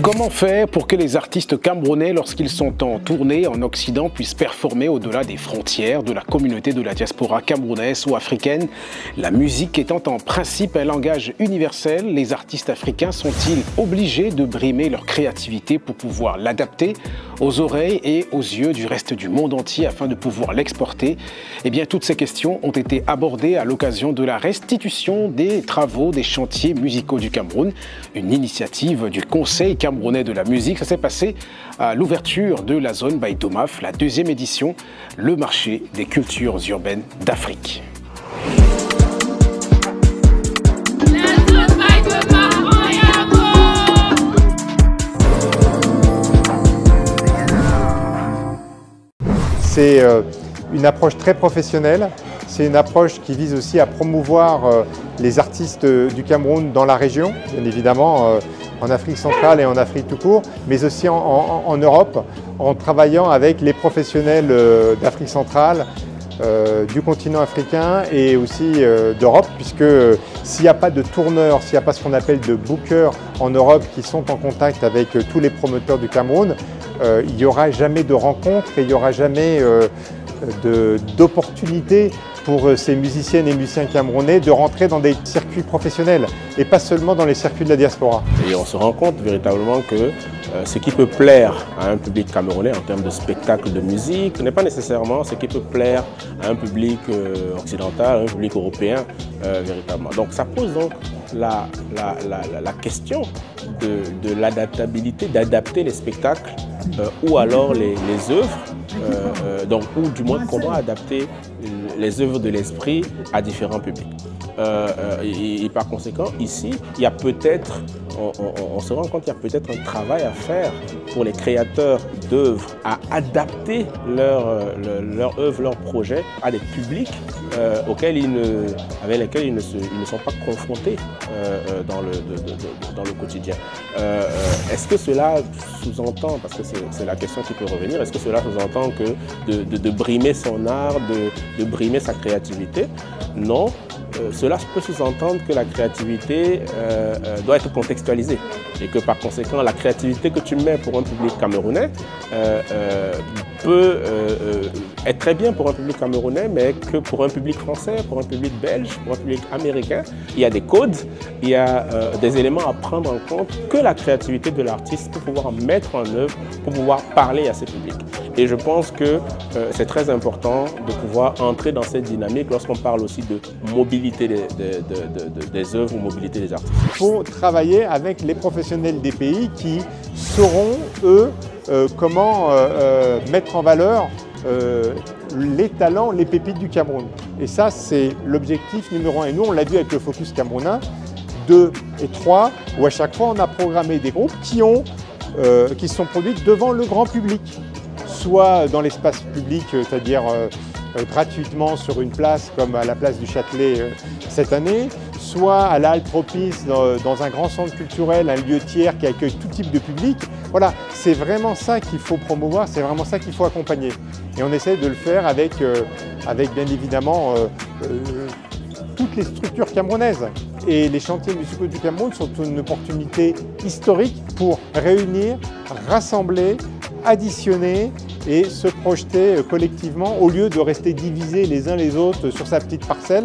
Comment faire pour que les artistes camerounais, lorsqu'ils sont en tournée en Occident, puissent performer au-delà des frontières de la communauté de la diaspora camerounaise ou africaine? La musique étant en principe un langage universel, les artistes africains sont-ils obligés de brimer leur créativité pour pouvoir l'adapter aux oreilles et aux yeux du reste du monde entier afin de pouvoir l'exporter? Eh bien, toutes ces questions ont été abordées à l'occasion de la restitution des travaux des chantiers musicaux du Cameroun, une initiative du Conseil camerounais de la musique. Ça s'est passé à l'ouverture de la zone by Domaf, la deuxième édition, le marché des cultures urbaines d'Afrique. C'est une approche très professionnelle, c'est une approche qui vise aussi à promouvoir les artistes du Cameroun dans la région, bien évidemment en Afrique centrale et en Afrique tout court, mais aussi en Europe, en travaillant avec les professionnels d'Afrique centrale, du continent africain et aussi d'Europe, puisque s'il n'y a pas de tourneurs, s'il n'y a pas ce qu'on appelle de bookers en Europe qui sont en contact avec tous les promoteurs du Cameroun, il n'y aura jamais de rencontre et il n'y aura jamais d'opportunité pour ces musiciennes et musiciens camerounais de rentrer dans des circuits professionnels et pas seulement dans les circuits de la diaspora. Et on se rend compte véritablement que ce qui peut plaire à un public camerounais en termes de spectacle de musique n'est pas nécessairement ce qui peut plaire à un public occidental, à un public européen véritablement. Donc ça pose donc la question de l'adaptabilité, d'adapter les spectacles ou alors les œuvres, donc ou du moins comment adapter les œuvres de l'esprit à différents publics. Et par conséquent, ici, il y a peut-être, on se rend compte qu'il y a peut-être un travail à faire pour les créateurs d'œuvres à adapter leur œuvre, leur projet à des publics avec lesquels ils ne sont pas confrontés dans le quotidien. Est-ce que cela sous-entend, parce que c'est la question qui peut revenir, est-ce que cela sous-entend que de brimer son art, de brimer sa créativité? Non. Cela peut sous-entendre que la créativité doit être contextualisée et que par conséquent la créativité que tu mets pour un public camerounais peut être très bien pour un public camerounais, mais que pour un public français, pour un public belge, pour un public américain, il y a des codes, il y a des éléments à prendre en compte que la créativité de l'artiste pour pouvoir mettre en œuvre, pour pouvoir parler à ces publics. Et je pense que c'est très important de pouvoir entrer dans cette dynamique lorsqu'on parle aussi de mobilité des œuvres ou mobilité des artistes. Il faut travailler avec les professionnels des pays qui sauront, eux, comment mettre en valeur les talents, les pépites du Cameroun. Et ça, c'est l'objectif numéro 1. Et nous, on l'a vu avec le Focus Camerounin 2 et 3, où à chaque fois, on a programmé des groupes qui se sont produits devant le grand public, soit dans l'espace public, c'est-à-dire gratuitement sur une place comme à la place du Châtelet cette année, soit à la Halle Propice dans un grand centre culturel, un lieu tiers qui accueille tout type de public. Voilà, c'est vraiment ça qu'il faut promouvoir, c'est vraiment ça qu'il faut accompagner. Et on essaie de le faire avec bien évidemment toutes les structures camerounaises. Et les chantiers musicaux du Cameroun sont une opportunité historique pour réunir, rassembler, additionner et se projeter collectivement au lieu de rester divisés les uns les autres sur sa petite parcelle.